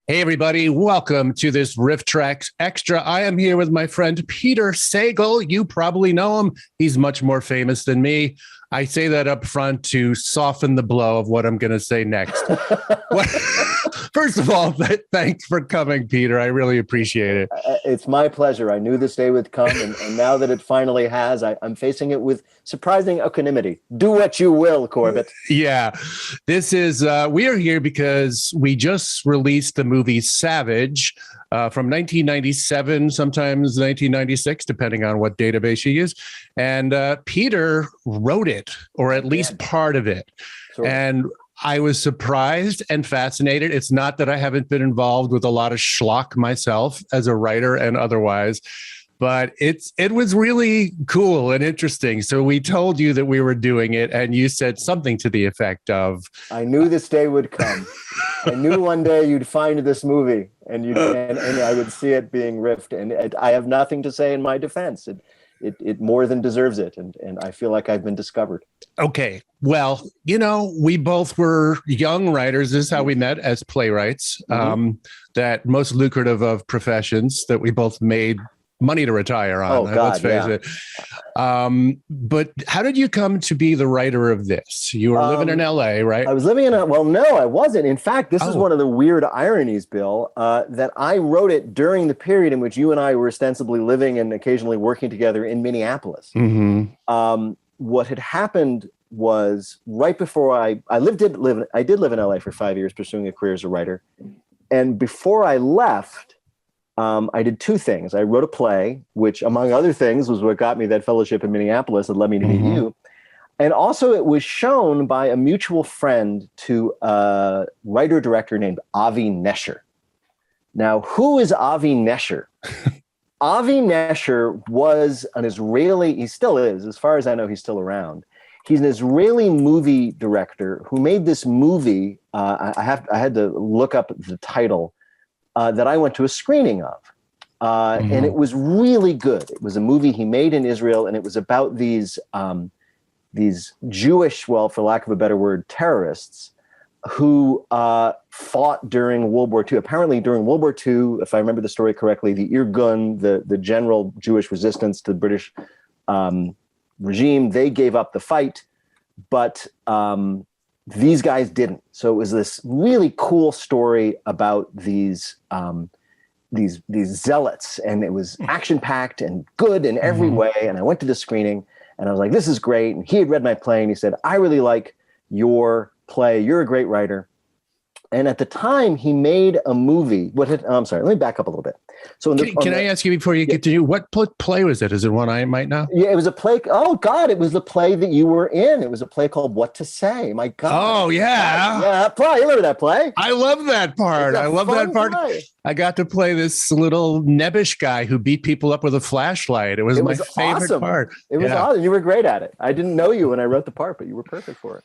Hey, everybody. Welcome to this RiffTrax Extra. I am here with my friend Peter Sagal. You probably know him. He's much more famous than me. I say that up front to soften the blow of what I'm going to say next. First of all, thanks for coming, Peter. I really appreciate it. It's my pleasure. I knew this day would come, and now that it finally has, I'm facing it with surprising equanimity. Do what you will, Corbett. Yeah, this is, we are here because we just released the movie Savage from 1997, sometimes 1996, depending on what database you use. And Peter wrote it, or at least part of it. Sure. And I was surprised and fascinated. It's not that I haven't been involved with a lot of schlock myself as a writer and otherwise, but it was really cool and interesting. So we told you that we were doing it, and you said something to the effect of, "I knew this day would come. I knew one day you'd find this movie, and I would see it being riffed. And I have nothing to say in my defense. It more than deserves it, and I feel like I've been discovered." Okay. Well, we both were young writers. This is how we met, as playwrights. That most lucrative of professions that we both made money to retire on. Oh, God, let's face it. But how did you come to be the writer of this? You were living in LA, right? I was living well, no, I wasn't. In fact, this is one of the weird ironies, Bill, that I wrote it during the period in which you and I were ostensibly living and occasionally working together in Minneapolis. What had happened was right before I did live in LA for 5 years, pursuing a career as a writer. And before I left, I did two things. I wrote a play, which, among other things, was what got me that fellowship in Minneapolis and led me to meet you. And also it was shown by a mutual friend to a writer-director named Avi Nesher. Now, who is Avi Nesher? Avi Nesher was an Israeli, he still is, as far as I know, he's still around. He's an Israeli movie director who made this movie. I had to look up the title. That I went to a screening of. And it was really good. It was a movie he made in Israel, and it was about these Jewish, well, for lack of a better word, terrorists who fought during World War II. Apparently during World War II, if I remember the story correctly, the Irgun, the general Jewish resistance to the British regime, they gave up the fight, but these guys didn't. So it was this really cool story about these zealots, and it was action-packed and good in every way. And I went to the screening, and I was like, "This is great." And he had read my play, and he said, "I really like your play. You're a great writer." And at the time, he made a movie. I'm sorry, let me back up a little bit. So can I ask you before you get to you, what play was it? Is it one I might know? Yeah, it was a play. Oh, God, it was the play that you were in. It was a play called What to Say. My God. Oh, yeah. Yeah, that play. You remember that play? I love that part. I love that part. Play. I got to play this little nebbish guy who beat people up with a flashlight. It was my favorite part. It was awesome. You were great at it. I didn't know you when I wrote the part, but you were perfect for it.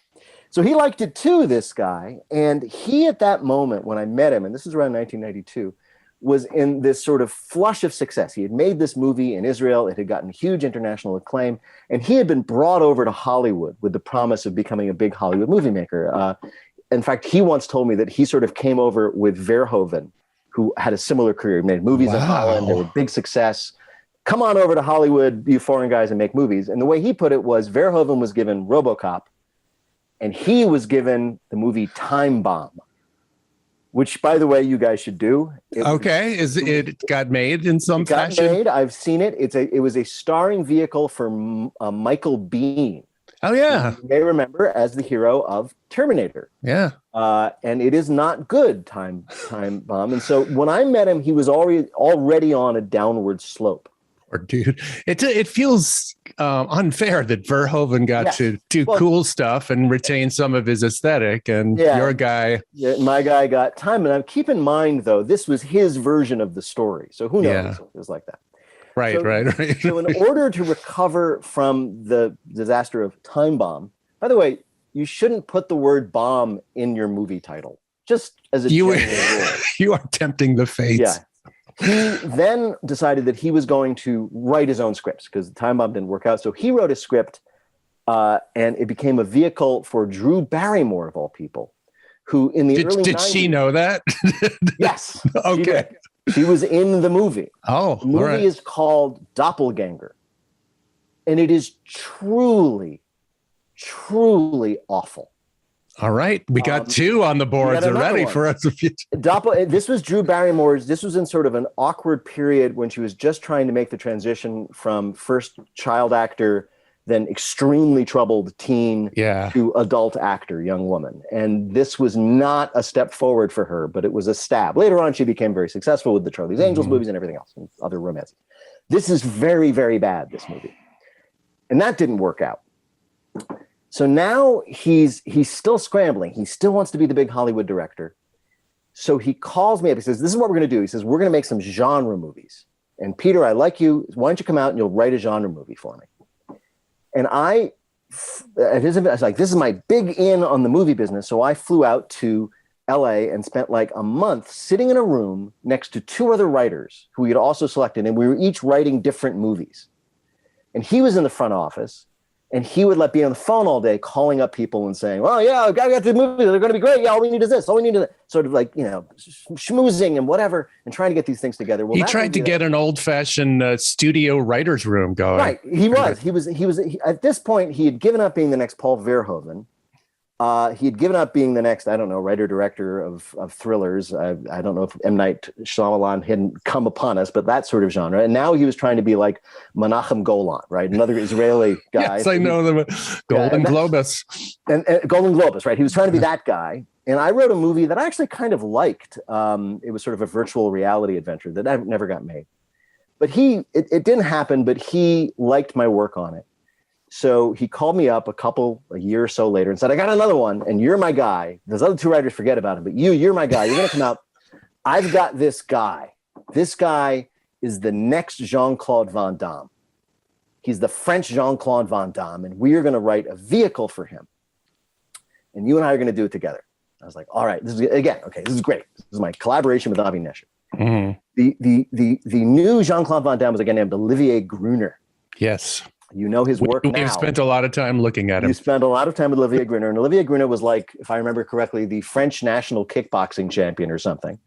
So he liked it too, this guy. And he, at that moment, when I met him, and this is around 1992, was in this sort of flush of success. He had made this movie in Israel. It had gotten huge international acclaim. And he had been brought over to Hollywood with the promise of becoming a big Hollywood movie maker. In fact, he once told me that he sort of came over with Verhoeven, who had a similar career. He made movies in Holland. They were big success. Come on over to Hollywood, you foreign guys, and make movies. And the way he put it was Verhoeven was given RoboCop, and he was given the movie Time Bomb, which, by the way, you guys should do. It got made in some fashion? Got made. I've seen it. It was a starring vehicle for Michael Biehn. Oh, yeah. You may remember as the hero of Terminator. Yeah. And it is not good, Time Bomb. And so when I met him, he was already on a downward slope. Or dude, it feels unfair that Verhoeven got to do cool stuff and retain some of his aesthetic, and your guy. Yeah, my guy got time. And keep in mind, though, this was his version of the story. So who knows? It was like that. Right. So in order to recover from the disaster of Time Bomb, by the way, you shouldn't put the word bomb in your movie title, just as a general rule. You are tempting the fates. Yeah. He then decided that he was going to write his own scripts because the Time Bomb didn't work out. So he wrote a script, and it became a vehicle for Drew Barrymore, of all people, who in the early 90s... Did she know that? Yes. Okay. She was in the movie. Oh, the movie is called Doppelganger. And it is truly, truly awful. All right. We got two on the boards already for us. This was Drew Barrymore's. This was in sort of an awkward period when she was just trying to make the transition from first child actor, then extremely troubled teen to adult actor, young woman. And this was not a step forward for her, but it was a stab. Later on, she became very successful with the Charlie's Angels movies and everything else and other romances. This is very, very bad, this movie. And that didn't work out. So now he's still scrambling. He still wants to be the big Hollywood director. So he calls me up. He says, this is what we're going to do. He says, we're going to make some genre movies. And Peter, I like you. Why don't you come out and you'll write a genre movie for me? And I was like, this is my big in on the movie business. So I flew out to LA and spent like a month sitting in a room next to two other writers who we had also selected. And we were each writing different movies. And he was in the front office. And he would be on the phone all day calling up people and saying, well, yeah, I got the movie. They're going to be great. Yeah, all we need is this. All we need is that. Sort of like, schmoozing and whatever and trying to get these things together. Well, he tried to get an old-fashioned studio writer's room going. Right. He was at this point, he had given up being the next Paul Verhoeven. He had given up being the next, I don't know, writer-director of thrillers. I don't know if M. Night Shyamalan hadn't come upon us, but that sort of genre. And now he was trying to be like Menachem Golan, right? Another Israeli guy. Yes, I know them. Golden Globus. And Golden Globus, right? He was trying to be that guy. And I wrote a movie that I actually kind of liked. It was sort of a virtual reality adventure that never got made. But it didn't happen, but he liked my work on it. So he called me up a year or so later and said, I got another one and you're my guy. Those other two writers forget about him, but you're my guy. You're going to come out. I've got this guy. This guy is the next Jean-Claude Van Damme. He's the French Jean-Claude Van Damme, and we are going to write a vehicle for him. And you and I are going to do it together. I was like, all right, this is great. This is my collaboration with Avi Nesher. Mm-hmm. The new Jean-Claude Van Damme was a guy named Olivier Gruner. Yes. You know his work now. We've spent a lot of time looking at him. You spent a lot of time with Olivier Gruner. And Olivier Gruner was like, if I remember correctly, the French national kickboxing champion or something.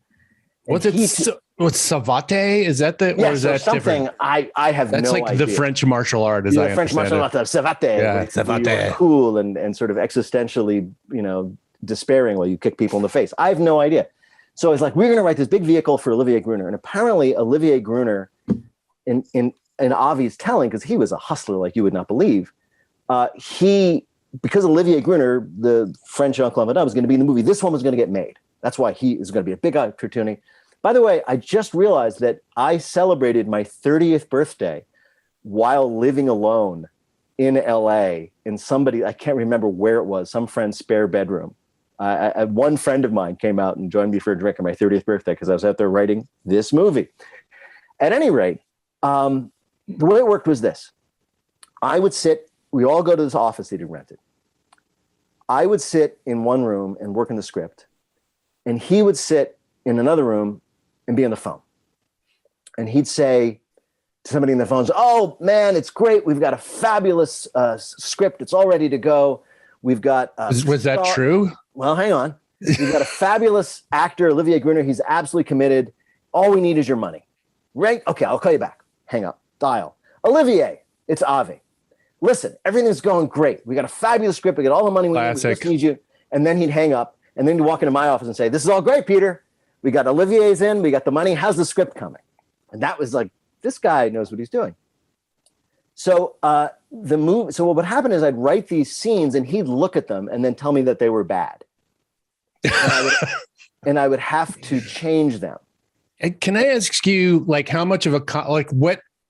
What's Savate? Is that the, or is that something different? I have That's no like idea. the French martial art, as I French martial art, Savate. Yeah, Savate. Cool and sort of existentially, despairing while you kick people in the face. I have no idea. So it's like, we're going to write this big vehicle for Olivier Gruner. And apparently Olivier Gruner in Avi's telling, because he was a hustler like you would not believe, because Olivier Gruner, the French Jean-Claude Van Damme, was going to be in the movie, this one was going to get made. That's why he is going to be a big opportunity. By the way, I just realized that I celebrated my 30th birthday while living alone in LA in I can't remember where it was, some friend's spare bedroom. One friend of mine came out and joined me for a drink on my 30th birthday because I was out there writing this movie. At any rate, the way it worked was this. We all go to this office that he rented. I would sit in one room and work on the script, and he would sit in another room and be on the phone. And he'd say to somebody in the phone, oh man, it's great. We've got a fabulous script. It's all ready to go. We've got... Was that true? Well, hang on. We've got a fabulous actor, Olivier Gruner. He's absolutely committed. All we need is your money. Right? Okay, I'll call you back. Hang up. Dial. Olivier, it's Avi. Listen, everything's going great. We got a fabulous script. We got all the money we need. We just need you. And then he'd hang up. And then he'd walk into my office and say, this is all great, Peter. We got Olivier's in. We got the money. How's the script coming? And that was like, this guy knows what he's doing. So so what would happen is I'd write these scenes and he'd look at them and then tell me that they were bad. And I would have to change them. And can I ask you, like, how much of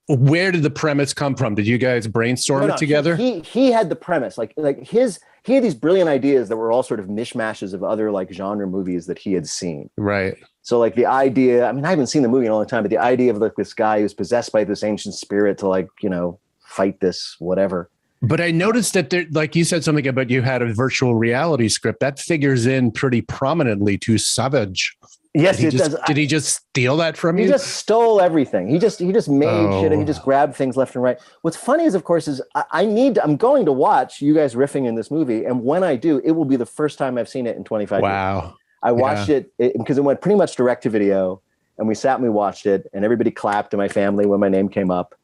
where did the premise come from? Did you guys brainstorm it together? He had the premise, he had these brilliant ideas that were all sort of mishmashes of other like genre movies that he had seen. Right. So like the idea, I mean, I haven't seen the movie in a long time, but the idea of like this guy who's possessed by this ancient spirit to fight this, whatever. But I noticed that there, like you said something about you had a virtual reality script that figures in pretty prominently to Savage. Yes, it does. Did he just steal that from you? He just stole everything. He just made shit. And he just grabbed things left and right. What's funny is, of course, I'm going to watch you guys riffing in this movie, and when I do, it will be the first time I've seen it in 25 years. Wow. I watched it because it went pretty much direct to video, and we sat and we watched it, and everybody clapped in my family when my name came up,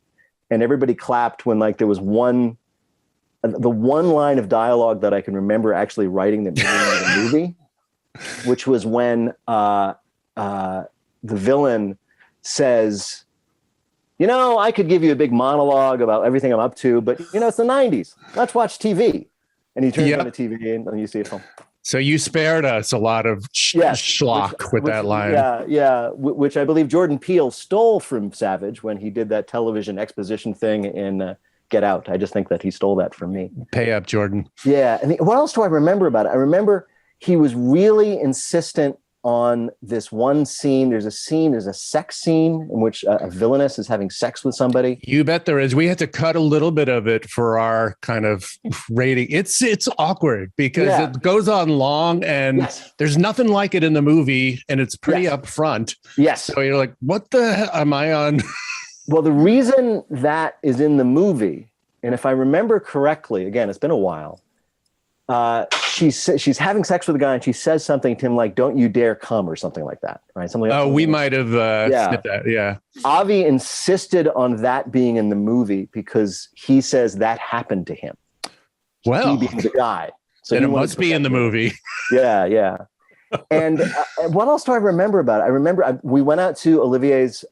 and everybody clapped when like there was the one line of dialogue that I can remember actually writing the beginning of the movie, which was when the villain says, I could give you a big monologue about everything I'm up to, but it's the 90s. Let's watch TV. And he turns on the TV and you see it home. So you spared us a lot of schlock with that line. Yeah. Which I believe Jordan Peele stole from Savage when he did that television exposition thing in Get Out. I just think that he stole that from me. Pay up, Jordan. Yeah. And what else do I remember about it? I remember he was really insistent on this one scene. There's a sex scene in which a villainess is having sex with somebody. You bet there is. We had to cut a little bit of it for our kind of rating. It's awkward because it goes on long and there's nothing like it in the movie, and it's pretty upfront. Yes. So you're like, what the hell am I on? Well, the reason that is in the movie, and if I remember correctly, again, it's been a while, she's having sex with a guy and she says something to him like, "Don't you dare come," or something like that, right? Something. We might have snipped that. Yeah. Avi insisted on that being in the movie because he says that happened to him. Well, he being the guy, so then it must be in the movie. Yeah. And what else do I remember about it? I remember we went out to Olivier's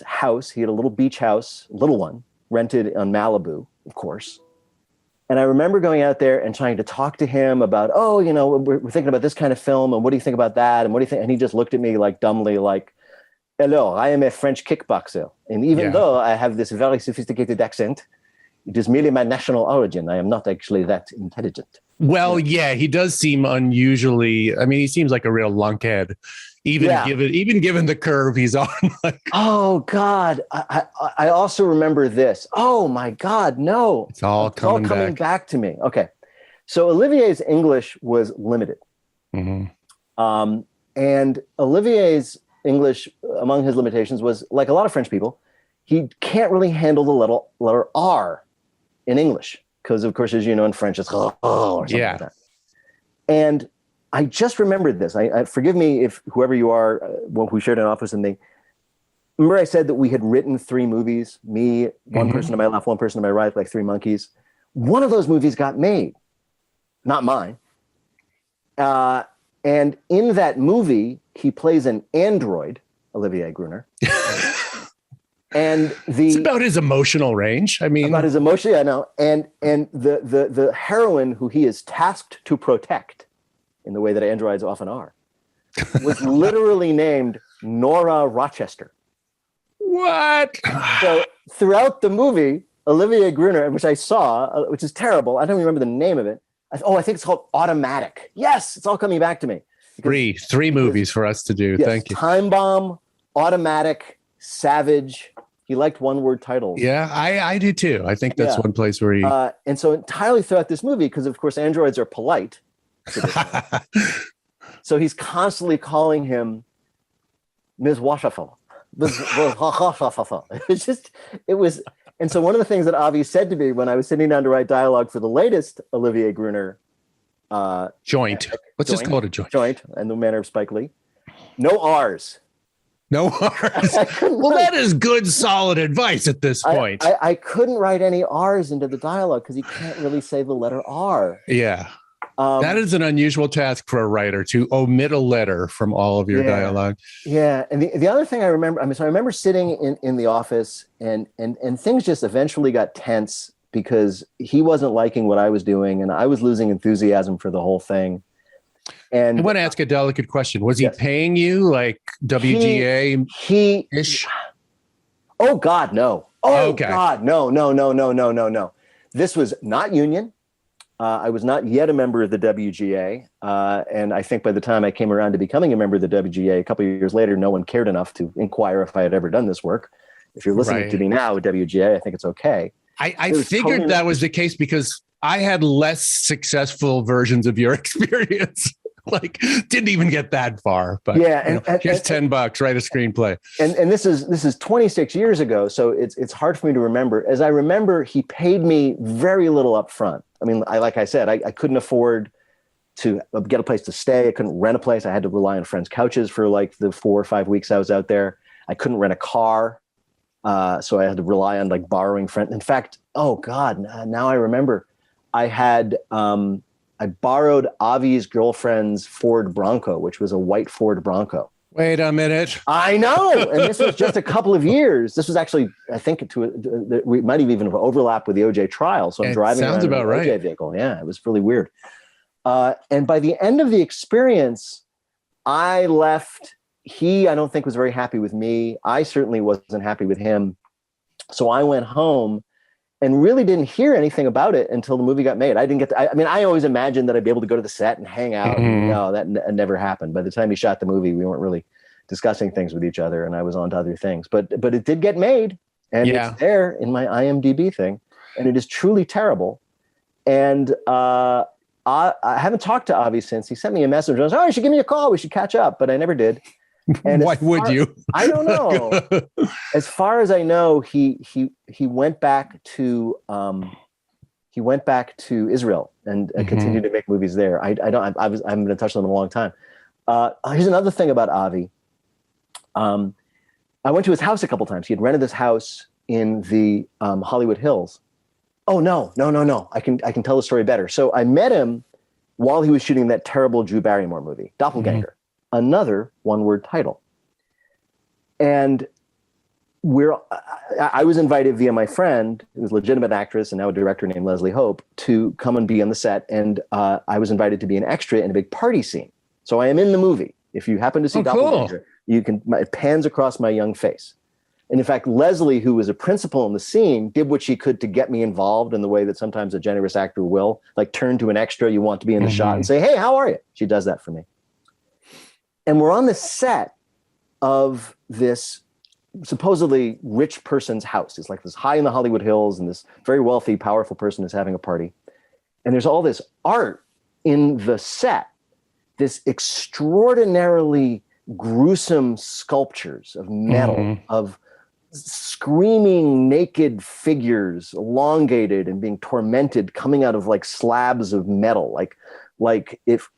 house. He had a little beach house, little one, rented on Malibu, of course. And I remember going out there and trying to talk to him about, we're thinking about this kind of film, and what do you think about that? And what do you think? And he just looked at me like dumbly, like, "Hello, I am a French kickboxer. And even though I have this very sophisticated accent, it is merely my national origin. I am not actually that intelligent." Well, he does seem unusually. I mean, he seems like a real lunkhead, even given the curve he's on. Oh God, I also remember this. Oh my God, no! It's all coming back to me. Okay, so Olivier's English was limited, and Olivier's English, among his limitations, was like a lot of French people, he can't really handle the letter R in English. Because, of course, as you know, in French, it's or something like that. And I just remembered this. I forgive me if whoever you are, who shared an office with me. Remember I said that we had written 3 movies, me, one person to my left, one person to my right, like 3 monkeys. One of those movies got made, not mine. And in that movie, he plays an android, Olivier Gruner. And it's about his emotional range. I mean, about his emotion. Yeah, no. And the heroine who he is tasked to protect, in the way that androids often are, was literally named Nora Rochester. What? So throughout the movie, Olivier Gruner, which I saw, which is terrible. I don't remember the name of it. I think it's called Automatic. Yes, it's all coming back to me. Three movies for us to do. Yes, thank you. Time Bomb, Automatic, Savage. He liked one-word titles. Yeah, I do too. I think that's one place where he... and so entirely throughout this movie, because of course androids are polite. So he's constantly calling him Ms. Washafel. And so one of the things that Avi said to me when I was sitting down to write dialogue for the latest Olivier Gruner joint. Let's just call it a joint. Joint, and the manner of Spike Lee. No R's. No R's. Well, that is good, solid advice at this point. I couldn't write any R's into the dialogue because you can't really say the letter R. Yeah. That is an unusual task for a writer, to omit a letter from all of your dialogue. Yeah. And the other thing I remember, I remember sitting in the office and things just eventually got tense because he wasn't liking what I was doing and I was losing enthusiasm for the whole thing. And I want to ask a delicate question. Was he paying you like WGA-ish? Oh God, no. Oh okay. God, no. This was not union. I was not yet a member of the WGA. And I think by the time I came around to becoming a member of the WGA, a couple of years later, no one cared enough to inquire if I had ever done this work. If you're listening to me now, WGA, I think it's okay. I figured totally that was the case because I had less successful versions of your experience. like didn't even get that far. But yeah, here's $10, write a screenplay. And this is 26 years ago, so it's hard for me to remember. As I remember, he paid me very little up front. I mean, like I said, I couldn't afford to get a place to stay. I couldn't rent a place. I had to rely on friends' couches for like the 4 or 5 weeks I was out there. I couldn't rent a car. So I had to rely on like borrowing friends. In fact, oh God, now I remember I had, I borrowed Avi's girlfriend's Ford Bronco, which was a white Ford Bronco. Wait a minute. I know. And this was just a couple of years. This was actually, I think we might have even overlapped with the OJ trial. So I'm driving around in an OJ vehicle. Yeah, it was really weird. And by the end of the experience, I left. He, I don't think, was very happy with me. I certainly wasn't happy with him. So I went home and really didn't hear anything about it until the movie got made. I didn't get to, I mean, I always imagined that I'd be able to go to the set and hang out. Mm-hmm. No, that never happened. By the time he shot the movie, we weren't really discussing things with each other, and I was on to other things. But it did get made, and it's there in my IMDb thing, and it is truly terrible. And I haven't talked to Avi since. He sent me a message. I was, oh, you should give me a call. We should catch up. But I never did. And why would you? I don't know. As far as I know, he went back to Israel and continued to make movies there. I haven't been in touch with him in a long time. Here's another thing about Avi. I went to his house a couple times. He had rented this house in the Hollywood Hills. Oh no! I can tell the story better. So I met him while he was shooting that terrible Drew Barrymore movie, Doppelganger. Another one-word title. And I was invited via my friend, who's a legitimate actress and now a director named Leslie Hope, to come and be on the set. And I was invited to be an extra in a big party scene. So I am in the movie. If you happen to see Doppelganger, it pans across my young face. And in fact, Leslie, who was a principal in the scene, did what she could to get me involved in the way that sometimes a generous actor will, like turn to an extra you want to be in the shot and say, hey, how are you? She does that for me. And we're on the set of this supposedly rich person's house. It's like this high in the Hollywood Hills, and this very wealthy, powerful person is having a party. And there's all this art in the set, this extraordinarily gruesome sculptures of metal, of screaming naked figures, elongated and being tormented, coming out of like slabs of metal, like if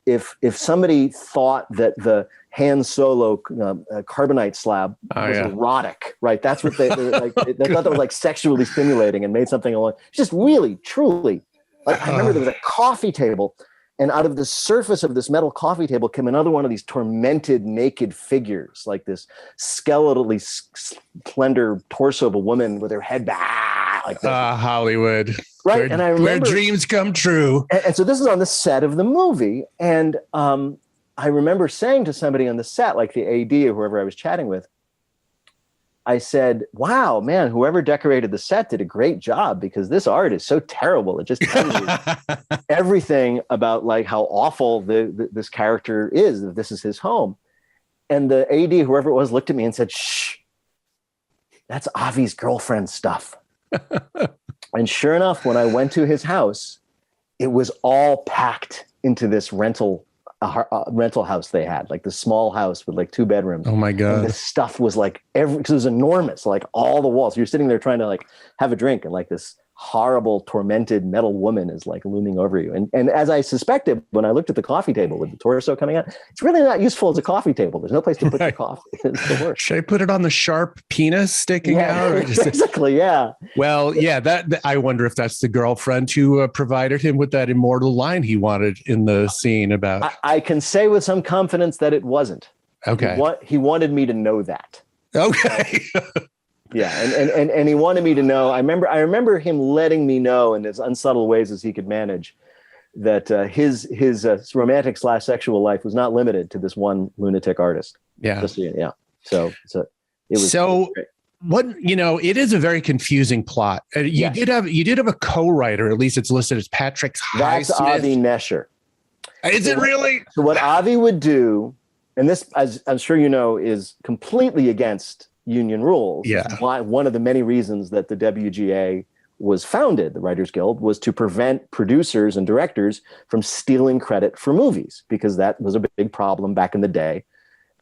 somebody thought that the Han Solo carbonite slab was erotic, right? That's what they like. They thought that was like sexually stimulating and made something along. Just really, truly. Like I remember there was a coffee table, and out of the surface of this metal coffee table came another one of these tormented naked figures, like this skeletally slender torso of a woman with her head back, like this. Hollywood. Right, and I remember, where dreams come true. And so this is on the set of the movie, and I remember saying to somebody on the set, like the AD or whoever I was chatting with, I said, "Wow, man, whoever decorated the set did a great job, because this art is so terrible. It just tells you everything about like how awful this character is. That this is his home." And the AD, whoever it was, looked at me and said, "Shh, that's Avi's girlfriend's stuff." And sure enough, when I went to his house, it was all packed into this rental house they had, like this small house with like 2 bedrooms. Oh my God. And this stuff was like because it was enormous, like all the walls. You're sitting there trying to like have a drink, and like this horrible, tormented metal woman is like looming over you. And as I suspected, when I looked at the coffee table with the torso coming out, it's really not useful as a coffee table. There's no place to put your coffee. It's the worst. Should I put it on the sharp penis sticking out? Or just basically, yeah. Well, yeah, that I wonder if that's the girlfriend who provided him with that immortal line he wanted in the scene about. I can say with some confidence that it wasn't. Okay. He wanted me to know that. Okay. Yeah, and he wanted me to know. I remember him letting me know in as unsubtle ways as he could manage that his romantic / sexual life was not limited to this one lunatic artist. Yeah. Yeah. So it was. So what, it is a very confusing plot. You did have a co-writer. At least it's listed as Patrick Highsmith. That's Avi Nesher. Is it really? So what Avi would do, and this, as I'm sure you know, is completely against union rules. Yeah. Why one of the many reasons that the WGA was founded, the Writers Guild, was to prevent producers and directors from stealing credit for movies, because that was a big problem back in the day.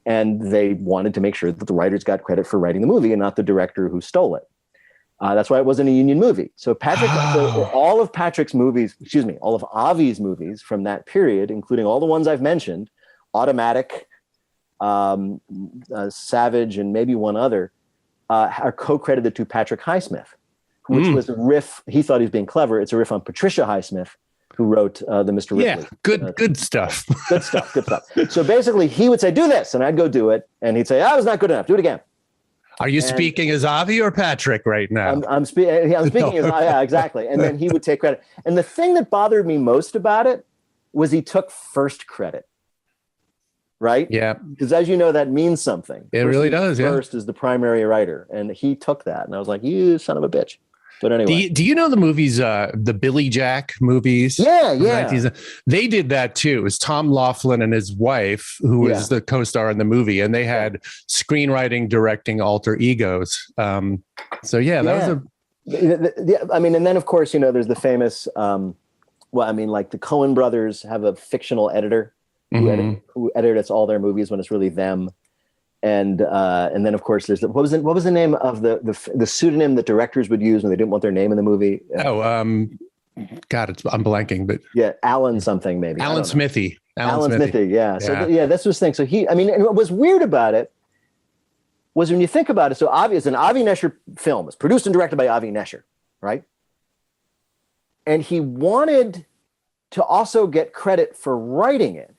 And they wanted to make sure that the writers got credit for writing the movie and not the director who stole it. That's why it wasn't a union movie. So all of Patrick's movies, all of Avi's movies from that period, including all the ones I've mentioned, Automatic, Savage, and maybe one other, are co-credited to Patrick Highsmith, which was a riff. He thought he was being clever. It's a riff on Patricia Highsmith, who wrote the Mr. Ripley. Yeah, good stuff. Good stuff. So basically, he would say, "Do this," and I'd go do it, and he'd say, "I was not good enough. Do it again." Are you speaking as Avi or Patrick right now? I'm speaking as yeah, exactly. And then he would take credit. And the thing that bothered me most about it was he took first credit. Right? Yeah. Because as you know, that means something. It really does. First is the primary writer, and he took that, and I was like, "You son of a bitch." But anyway, do you know the movies, the Billy Jack movies? Yeah. They did that too. It was Tom Laughlin and his wife, who was the co-star in the movie, and they had screenwriting, directing alter egos. That was I mean, and then of course, there's the famous. Like the Coen brothers have a fictional editor who edits all their movies when it's really them. And then of course there's what was the name of the pseudonym that directors would use when they didn't want their name in the movie? I'm blanking, but Alan something maybe. Alan Smithy. Alan Smithy. Yeah. So this was thing. So and what was weird about it was when you think about it. So it's an Avi Nesher film. It's produced and directed by Avi Nesher, right? And he wanted to also get credit for writing it,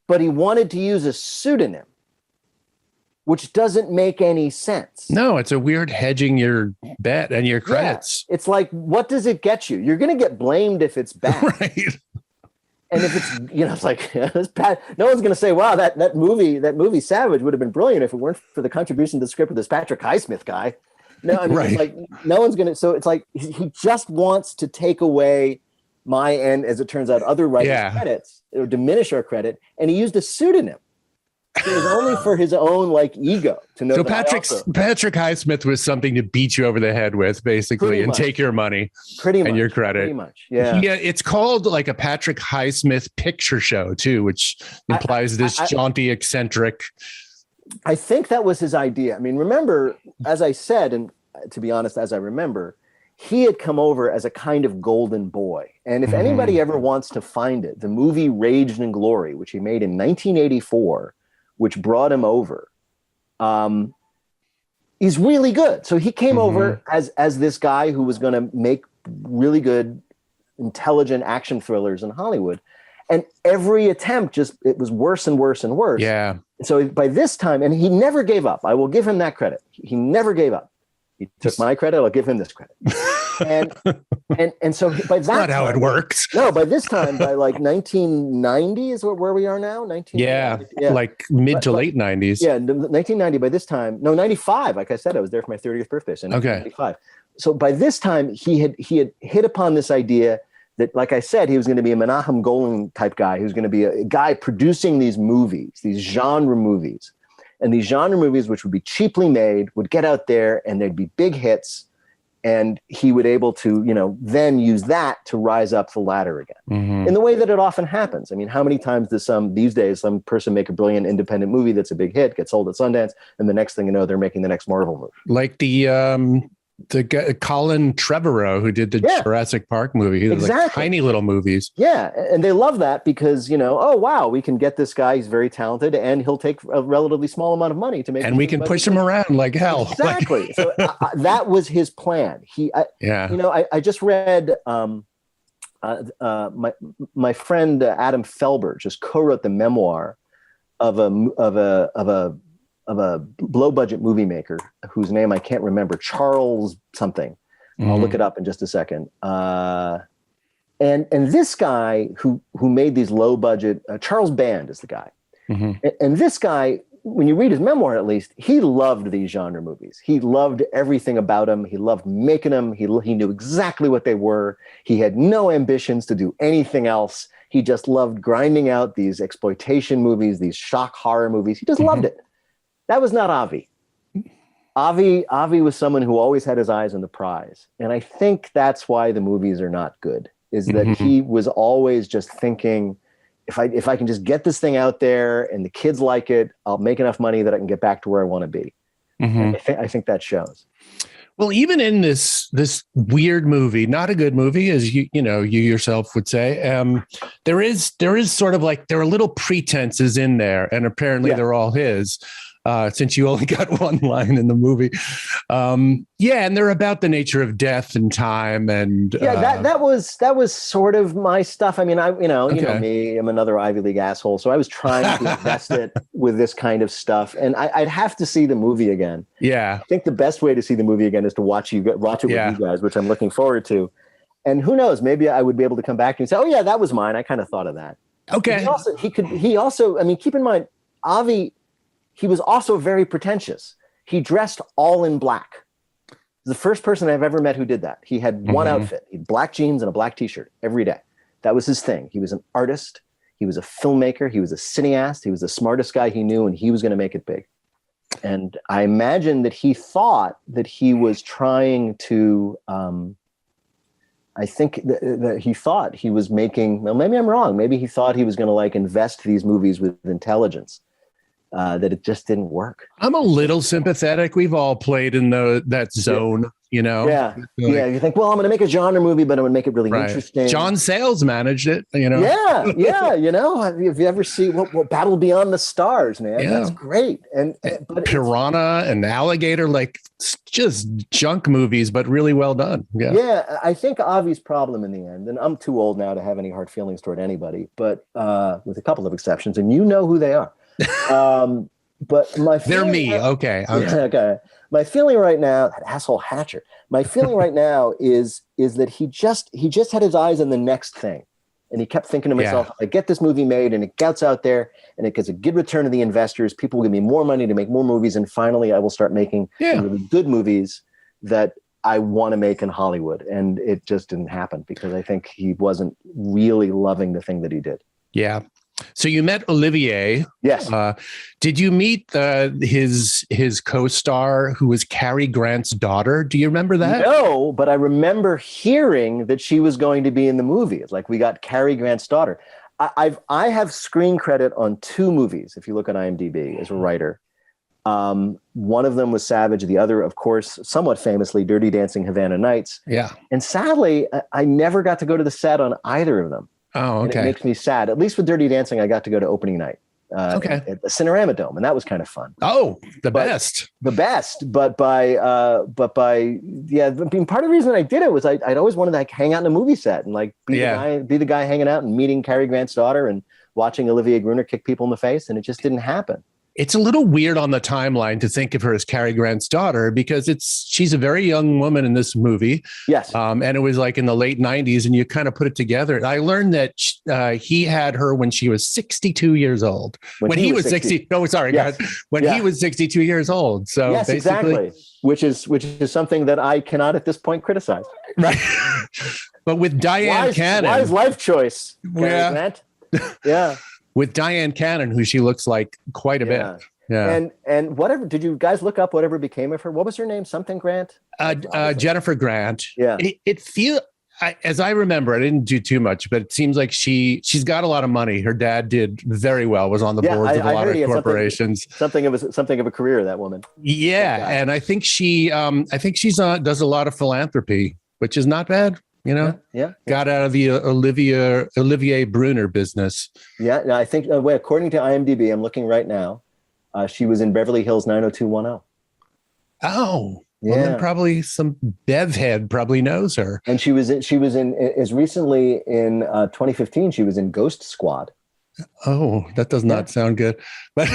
but he wanted to use a pseudonym, which doesn't make any sense. No, it's a weird hedging your bet and your credits. Yeah. It's like, what does it get you? You're going to get blamed if it's bad. Right. And if it's, it's like, it's bad. No one's going to say, wow, that movie Savage would have been brilliant if it weren't for the contribution to the script of this Patrick Highsmith guy. No, I mean, right. It's like, no one's going to, so it's like, he just wants to take away my, and as it turns out, other writers' credits, or diminish our credit. And he used a pseudonym. It was only for his own ego to know. So Patrick Highsmith was something to beat you over the head with, basically, and take your money, and your credit. Pretty much, yeah. It's called like a Patrick Highsmith picture show too, which implies this jaunty, eccentric. I think that was his idea. I mean, remember, as I said, and to be honest, as I remember, he had come over as a kind of golden boy. And if anybody ever wants to find it, the movie Rage and Glory, which he made in 1984, which brought him over, is really good. So he came over as this guy who was going to make really good, intelligent action thrillers in Hollywood. And every attempt it was worse and worse and worse. Yeah. So by this time, and he never gave up. I will give him that credit. He never gave up. He took my credit. I'll give him this credit. And so by that That's not how it works. No, by this time, by like 1990 is where we are now. Like mid to late 90s. Yeah, 1990. By this time, no, 95. Like I said, I was there for my 30th birthday. So 1995. So by this time, he had hit upon this idea that, like I said, he was going to be a Menachem Golan type guy. He was going to be a guy producing these movies, these genre movies. And these genre movies, which would be cheaply made, would get out there and there'd be big hits. And he would able to, then use that to rise up the ladder again in the way that it often happens. I mean, how many times does these days, some person make a brilliant independent movie that's a big hit, gets sold at Sundance, and the next thing you know, they're making the next Marvel movie. Like the guy, Colin Trevorrow, who did the Jurassic Park movie. He was like tiny little movies. Yeah. And they love that because, oh, wow, we can get this guy. He's very talented and he'll take a relatively small amount of money to make. And we can push him around like hell. Exactly. So that was his plan. I just read my friend Adam Felber just co-wrote the memoir of a low budget movie maker whose name I can't remember, Charles something. I'll look it up in just a second. And this guy who made these low budget, Charles Band is the guy. And this guy, when you read his memoir, at least, he loved these genre movies. He loved everything about them. He loved making them. He knew exactly what they were. He had no ambitions to do anything else. He just loved grinding out these exploitation movies, these shock horror movies. He just loved it. That was not Avi. Avi was someone who always had his eyes on the prize. And I think that's why the movies are not good, is that he was always just thinking, if I can just get this thing out there and the kids like it, I'll make enough money that I can get back to where I want to be. And I think that shows. Well, even in this weird movie, not a good movie, as you yourself would say, there is sort of like there are little pretenses in there, and apparently they're all his. Since you only got one line in the movie, and they're about the nature of death and time, and that was sort of my stuff. I mean, you know me, I'm another Ivy League asshole, so I was trying to invest it with this kind of stuff, and I'd have to see the movie again. Yeah, I think the best way to see the movie again is to watch it with you guys, which I'm looking forward to. And who knows, maybe I would be able to come back and say, "Oh yeah, that was mine. I kind of thought of that." Okay. He also. I mean, keep in mind, Avi. He was also very pretentious. He dressed all in black. The first person I've ever met who did that. He had one outfit, he had black jeans and a black t-shirt every day. That was his thing. He was an artist. He was a filmmaker. He was a cineast. He was the smartest guy he knew, and he was going to make it big. And I imagine that he thought that he was trying to, I think that he thought he was making, well, maybe I'm wrong. Maybe he thought he was going to like invest these movies with intelligence. That it just didn't work. I'm a little sympathetic. We've all played in that zone, you know? Yeah. You think, well, I'm going to make a genre movie, but I'm going to make it really interesting. John Sayles managed it, you know? Yeah. You know, have you ever seen what Battle Beyond the Stars, man? Yeah. That's great. But Piranha and Alligator, like just junk movies, but really well done. Yeah. I think Avi's problem in the end, and I'm too old now to have any hard feelings toward anybody, but with a couple of exceptions, and you know who they are. But they're me. Okay. Okay. My feeling right now, that asshole Hatcher. My feeling right now is that he just had his eyes on the next thing, and he kept thinking to himself, if I get this movie made and it gets out there and it gets a good return to the investors, people will give me more money to make more movies, and finally I will start making really good movies that I want to make in Hollywood. And it just didn't happen because I think he wasn't really loving the thing that he did. Yeah. So you met Olivier. Yes. Did you meet his co-star who was Cary Grant's daughter? Do you remember that? No, but I remember hearing that she was going to be in the movie. It's like we got Cary Grant's daughter. I have screen credit on 2 movies. If you look at IMDb as a writer, one of them was Savage. The other, of course, somewhat famously, Dirty Dancing Havana Nights. Yeah. And sadly, I never got to go to the set on either of them. Oh, okay. And it makes me sad. At least with Dirty Dancing, I got to go to opening night at the Cinerama Dome, and that was kind of fun. Oh, the best. But by I mean, part of the reason I did it was I'd always wanted to like hang out in a movie set and like be the guy hanging out and meeting Cary Grant's daughter and watching Olivier Gruner kick people in the face, and it just didn't happen. It's a little weird on the timeline to think of her as Cary Grant's daughter because she's a very young woman in this movie. Yes. And it was like in the late 90s, and you kind of put it together. I learned that he had her when she was 62 years old. When he was 60. No, sorry. Yes. When he was 62 years old. So yes, exactly. Which is something that I cannot at this point criticize. Right. But with Diane Cannon. Wise life choice. Cary Grant. Yeah. With Diane Cannon, who she looks like quite a bit. Yeah. And whatever, did you guys look up whatever became of her? What was her name? Something Grant? Jennifer Grant. Yeah. It feels, as I remember, I didn't do too much, but it seems like she's got a lot of money. Her dad did very well, was on the boards of a lot of corporations. Something of a career, that woman. Yeah. And I think she's does a lot of philanthropy, which is not bad. You know, got out of the Olivier Gruner business. Yeah, no, I think according to IMDb, I'm looking right now. She was in Beverly Hills 90210. Oh, yeah. Well, then probably some dev head probably knows her. And she was in as recently in 2015. She was in Ghost Squad. Oh, that does not sound good. But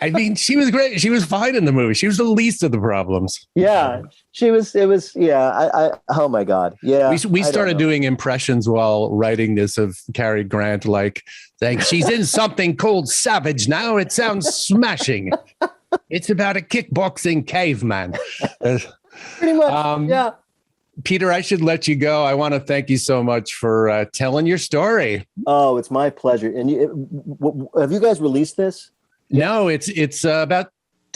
I mean, she was great. She was fine in the movie. She was the least of the problems. Yeah, she was. It was. Yeah. Oh my God. Yeah. We started doing impressions while writing this of Cary Grant, like she's in something called Savage now. It sounds smashing. It's about a kickboxing caveman. Pretty much. Yeah. Peter, I should let you go. I want to thank you so much for telling your story. Oh, it's my pleasure. And have you guys released this? No, it's about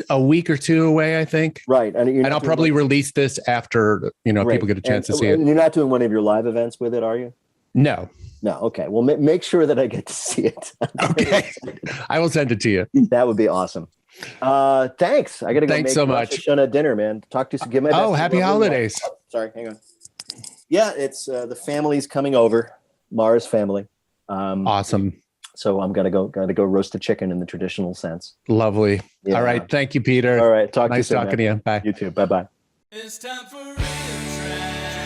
a week or two away, I think. Right. And I'll probably release this after, people get a chance to see it. And you're not doing one of your live events with it, are you? No. No. Okay. Well, make sure that I get to see it. Okay. I will send it to you. That would be awesome. Thanks. I got to go. Thanks so much. Rosh Hashanah dinner, man. Talk to you. Give my best. Oh, happy holidays. Oh, sorry. Hang on. Yeah, it's the family's coming over. Mara's family. Awesome. So I'm gonna go roast a chicken in the traditional sense. Lovely. Yeah. All right. Thank you, Peter. All right. Nice talking to you. Bye. You too. Bye-bye. It's time for RiffTrax.